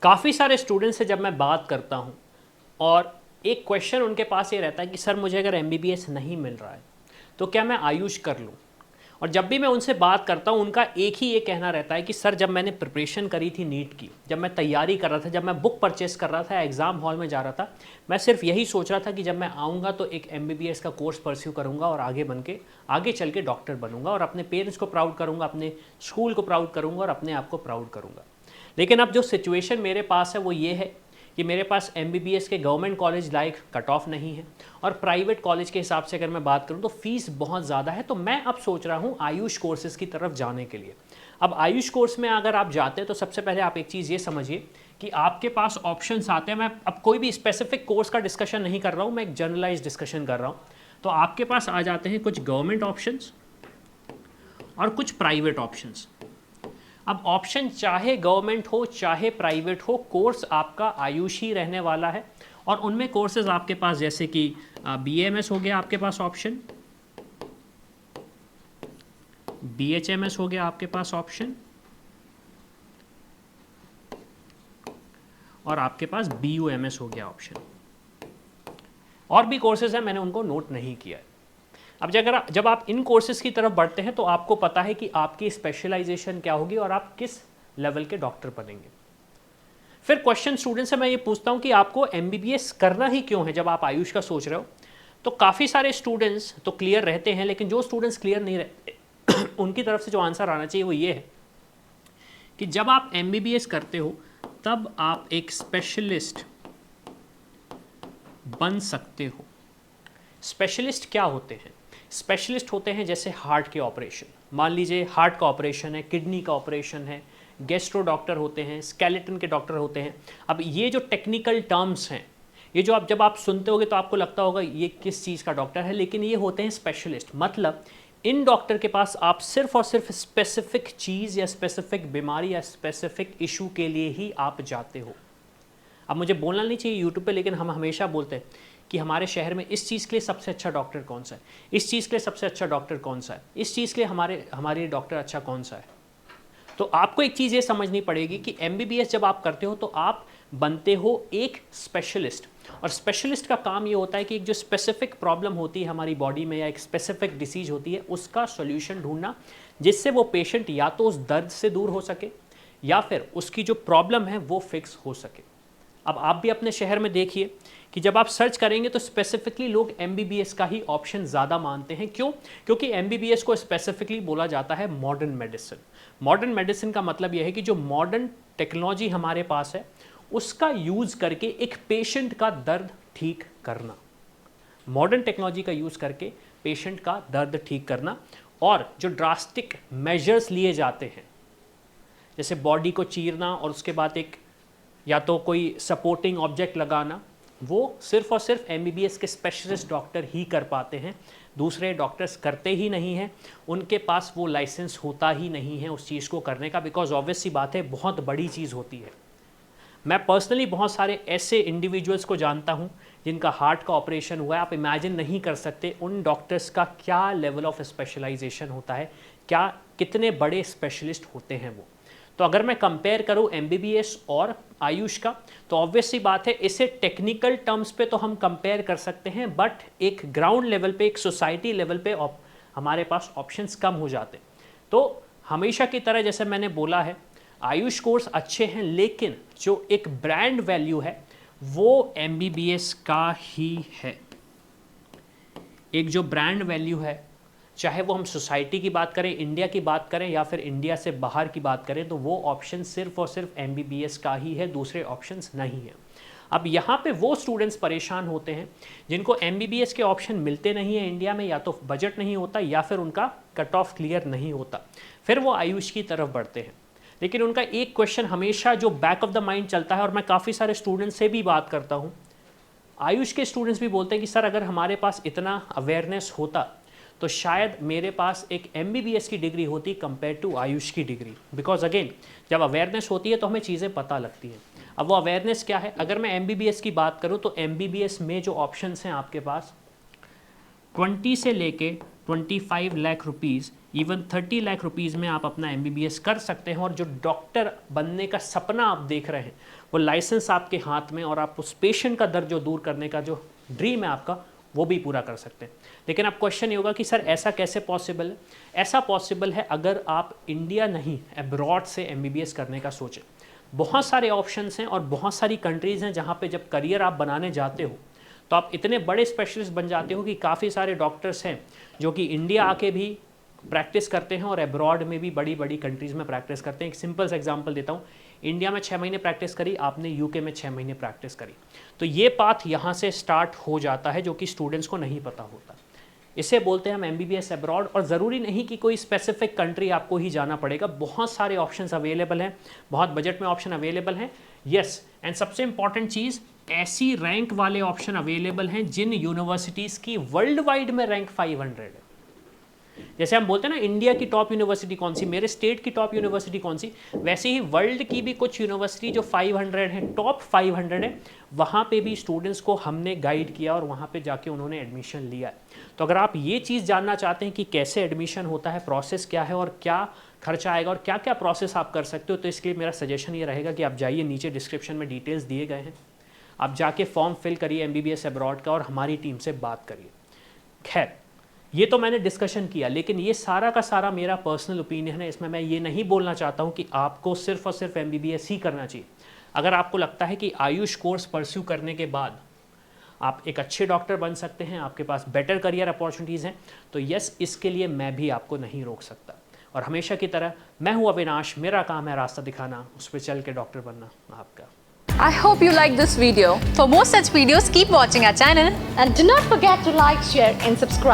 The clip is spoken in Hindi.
काफ़ी सारे स्टूडेंट्स से जब मैं बात करता हूँ और एक क्वेश्चन उनके पास ये रहता है कि सर मुझे अगर एमबीबीएस नहीं मिल रहा है तो क्या मैं आयुष कर लूँ। और जब भी मैं उनसे बात करता हूँ उनका एक ही ये कहना रहता है कि सर जब मैंने प्रिपरेशन करी थी नीट की, जब मैं तैयारी कर रहा था, जब मैं बुक परचेस कर रहा था, एग्ज़ाम हॉल में जा रहा था, मैं सिर्फ यही सोच रहा था कि जब मैं आऊँगा तो एक एमबीबीएस का कोर्स परस्यू करूँगा और आगे चल के डॉक्टर बनूंगा और अपने पेरेंट्स को प्राउड करूँगा, अपने स्कूल को प्राउड करूँगा और अपने आप को प्राउड करूँगा। लेकिन अब जो सिचुएशन मेरे पास है वो ये है कि मेरे पास एमबीबीएस के government college like cut off नहीं है और प्राइवेट कॉलेज के हिसाब से अगर मैं बात करूं तो फीस बहुत ज़्यादा है। तो मैं अब सोच रहा हूं आयुष कोर्सेज़ की तरफ जाने के लिए। अब आयुष कोर्स में अगर आप जाते हैं तो सबसे पहले आप एक चीज़ ये समझिए कि आपके पास ऑप्शंस आते हैं। मैं अब कोई भी स्पेसिफिक कोर्स का डिस्कशन नहीं कर रहा हूँ, मैं एक जनरलाइज डिस्कशन कर रहा हूँ। तो आपके पास आ जाते हैं कुछ गवर्नमेंट ऑप्शंस और कुछ प्राइवेट ऑप्शंस। अब ऑप्शन चाहे गवर्नमेंट हो चाहे प्राइवेट हो, कोर्स आपका आयुष ही रहने वाला है। और उनमें कोर्सेज आपके पास जैसे कि बीएमएस हो गया आपके पास ऑप्शन, बीएचएमएस हो गया आपके पास ऑप्शन, और आपके पास बीयूएमएस हो गया ऑप्शन। और भी कोर्सेज हैं, मैंने उनको नोट नहीं किया है। अब जब आप इन कोर्सेज की तरफ बढ़ते हैं तो आपको पता है कि आपकी स्पेशलाइजेशन क्या होगी और आप किस लेवल के डॉक्टर बनेंगे। फिर क्वेश्चन स्टूडेंट से मैं ये पूछता हूँ कि आपको एमबीबीएस करना ही क्यों है जब आप आयुष का सोच रहे हो। तो काफ़ी सारे स्टूडेंट्स तो क्लियर रहते हैं, लेकिन जो स्टूडेंट्स क्लियर नहीं रहते उनकी तरफ से जो आंसर आना चाहिए वो ये है कि जब आप एमबीबीएस करते हो तब आप एक स्पेशलिस्ट बन सकते हो। स्पेशलिस्ट क्या होते हैं? स्पेशलिस्ट होते हैं जैसे हार्ट के ऑपरेशन, मान लीजिए हार्ट का ऑपरेशन है, किडनी का ऑपरेशन है, गैस्ट्रो डॉक्टर होते हैं, स्केलेटन के डॉक्टर होते हैं। अब ये जो टेक्निकल टर्म्स हैं, ये जो जब आप सुनते होगे तो आपको लगता होगा ये किस चीज़ का डॉक्टर है, लेकिन ये होते हैं स्पेशलिस्ट। मतलब इन डॉक्टर के पास आप सिर्फ और सिर्फ स्पेसिफिक चीज़ या स्पेसिफिक बीमारी या स्पेसिफिक इशू के लिए ही आप जाते हो। अब मुझे बोलना नहीं चाहिए यूट्यूब पे, लेकिन हम हमेशा बोलते हैं कि हमारे शहर में इस चीज़ के लिए सबसे अच्छा डॉक्टर कौन सा है, इस चीज़ के लिए सबसे अच्छा डॉक्टर कौन सा है, इस चीज़ के लिए हमारे डॉक्टर अच्छा कौन सा है। तो आपको एक चीज़ ये समझनी पड़ेगी कि एमबीबीएस जब आप करते हो तो आप बनते हो एक स्पेशलिस्ट। और स्पेशलिस्ट का काम ये होता है कि एक जो स्पेसिफिक प्रॉब्लम होती है हमारी बॉडी में या एक स्पेसिफिक डिसीज होती है उसका सॉल्यूशन ढूंढना, जिससे वो पेशेंट या तो उस दर्द से दूर हो सके या फिर उसकी जो प्रॉब्लम है वो फिक्स हो सके। अब आप भी अपने शहर में देखिए कि जब आप सर्च करेंगे तो स्पेसिफिकली लोग एमबीबीएस का ही ऑप्शन ज़्यादा मानते हैं। क्यों? क्योंकि एमबीबीएस को स्पेसिफिकली बोला जाता है मॉडर्न मेडिसिन। मॉडर्न मेडिसिन का मतलब यह है कि जो मॉडर्न टेक्नोलॉजी हमारे पास है उसका यूज़ करके एक पेशेंट का दर्द ठीक करना, मॉडर्न टेक्नोलॉजी का यूज़ करके पेशेंट का दर्द ठीक करना। और जो ड्रास्टिक मेजर्स लिए जाते हैं जैसे बॉडी को चीरना और उसके बाद एक या तो कोई सपोर्टिंग ऑब्जेक्ट लगाना, वो सिर्फ और सिर्फ एमबीबीएस के स्पेशलिस्ट डॉक्टर ही कर पाते हैं, दूसरे डॉक्टर्स करते ही नहीं हैं। उनके पास वो लाइसेंस होता ही नहीं है उस चीज़ को करने का, बिकॉज ऑब्वियस सी बात है बहुत बड़ी चीज़ होती है। मैं पर्सनली बहुत सारे ऐसे इंडिविजुअल्स को जानता हूं जिनका हार्ट का ऑपरेशन हुआ है। आप इमेजिन नहीं कर सकते उन डॉक्टर्स का क्या लेवल ऑफ स्पेशलाइजेशन होता है, क्या कितने बड़े स्पेशलिस्ट होते हैं वो। तो अगर मैं कंपेयर करूं एमबीबीएस और आयुष का तो ऑब्वियस सी बात है इसे टेक्निकल टर्म्स पे तो हम कंपेयर कर सकते हैं, बट एक ग्राउंड लेवल पे, एक सोसाइटी लेवल पे हमारे पास ऑप्शंस कम हो जाते हैं। तो हमेशा की तरह जैसे मैंने बोला है आयुष कोर्स अच्छे हैं, लेकिन जो एक ब्रांड वैल्यू है वो एमबीबीएस का ही है। एक जो ब्रांड वैल्यू है, चाहे वो हम सोसाइटी की बात करें, इंडिया की बात करें या फिर इंडिया से बाहर की बात करें, तो वो ऑप्शन सिर्फ और सिर्फ एमबीबीएस का ही है, दूसरे ऑप्शंस नहीं है। अब यहाँ पे वो स्टूडेंट्स परेशान होते हैं जिनको एमबीबीएस के ऑप्शन मिलते नहीं है इंडिया में, या तो बजट नहीं होता या फिर उनका कट ऑफ क्लियर नहीं होता, फिर वो आयुष की तरफ बढ़ते हैं। लेकिन उनका एक क्वेश्चन हमेशा जो बैक ऑफ द माइंड चलता है, और मैं काफ़ी सारे स्टूडेंट्स से भी बात करता हूँ, आयुष के स्टूडेंट्स भी बोलते हैं कि सर अगर हमारे पास इतना अवेयरनेस होता तो शायद मेरे पास एक एमबीबीएस की डिग्री होती कंपेयर टू आयुष की डिग्री। बिकॉज अगेन जब अवेयरनेस होती है तो हमें चीज़ें पता लगती हैं। अब वो अवेयरनेस क्या है? अगर मैं एमबीबीएस की बात करूँ तो एमबीबीएस में जो ऑप्शंस हैं आपके पास 20 से लेके 25 lakh rupees even 30 lakh rupees में आप अपना MBBS कर सकते हैं, और जो डॉक्टर बनने का सपना आप देख रहे हैं वो लाइसेंस आपके हाथ में, और आप उस पेशेंट का दर्द जो दूर करने का जो ड्रीम है आपका वो भी पूरा कर सकते हैं। लेकिन अब क्वेश्चन ये होगा कि सर ऐसा कैसे पॉसिबल है? ऐसा पॉसिबल है अगर आप इंडिया नहीं अब्रॉड से MBBS करने का सोचें। बहुत सारे ऑप्शंस हैं और बहुत सारी कंट्रीज़ हैं जहाँ पे जब करियर आप बनाने जाते हो तो आप इतने बड़े स्पेशलिस्ट बन जाते हो कि काफ़ी सारे डॉक्टर्स हैं जो कि इंडिया आके भी प्रैक्टिस करते हैं और अब्रॉड में भी बड़ी बड़ी कंट्रीज़ में प्रैक्टिस करते हैं। एक सिंपल सा एग्जांपल देता हूँ, इंडिया में 6 महीने प्रैक्टिस करी आपने, UK में 6 महीने प्रैक्टिस करी, तो ये पाथ यहाँ से स्टार्ट हो जाता है जो कि स्टूडेंट्स को नहीं पता होता। इसे बोलते हैं हम MBBS अब्रॉड। और ज़रूरी नहीं कि कोई स्पेसिफिक कंट्री आपको ही जाना पड़ेगा, बहुत सारे ऑप्शंस अवेलेबल हैं, बहुत बजट में ऑप्शन अवेलेबल हैं। यस, एंड सबसे इंपॉर्टेंट चीज़, ऐसी रैंक वाले ऑप्शन अवेलेबल हैं जिन यूनिवर्सिटीज़ की वर्ल्ड वाइड में रैंक 500 है। जैसे हम बोलते हैं ना इंडिया की टॉप यूनिवर्सिटी कौन सी, मेरे स्टेट की टॉप यूनिवर्सिटी कौन सी, वैसे ही वर्ल्ड की भी कुछ यूनिवर्सिटी जो 500 है, टॉप 500 है, वहाँ पे भी स्टूडेंट्स को हमने गाइड किया और वहाँ पे जाके उन्होंने एडमिशन लिया है। तो अगर आप ये चीज़ जानना चाहते हैं कि कैसे एडमिशन होता है, प्रोसेस क्या है और क्या खर्चा आएगा और क्या क्या प्रोसेस आप कर सकते हो, तो इसके लिए मेरा सजेशन ये रहेगा कि आप जाइए, नीचे डिस्क्रिप्शन में डिटेल्स दिए गए हैं, आप जाके फॉर्म फिल करिए MBBS अब्रॉड का और हमारी टीम से बात करिए। खैर, ये तो मैंने डिस्कशन किया, लेकिन ये सारा का सारा मेरा पर्सनल ओपिनियन है। इसमें मैं ये नहीं बोलना चाहता हूँ कि आपको सिर्फ और सिर्फ MBBS ही करना चाहिए। अगर आपको लगता है कि आयुष कोर्स परस्यू करने के बाद आप एक अच्छे डॉक्टर बन सकते हैं, आपके पास बेटर करियर अपॉर्चुनिटीज़ हैं, तो यस, इसके लिए मैं भी आपको नहीं रोक सकता। और हमेशा की तरह मैं हूँ अविनाश, मेरा काम है रास्ता दिखाना, उस पर चल के डॉक्टर बनना आपका। I hope you like this video. For more such videos, keep watching our channel. And do not forget to like, share and subscribe.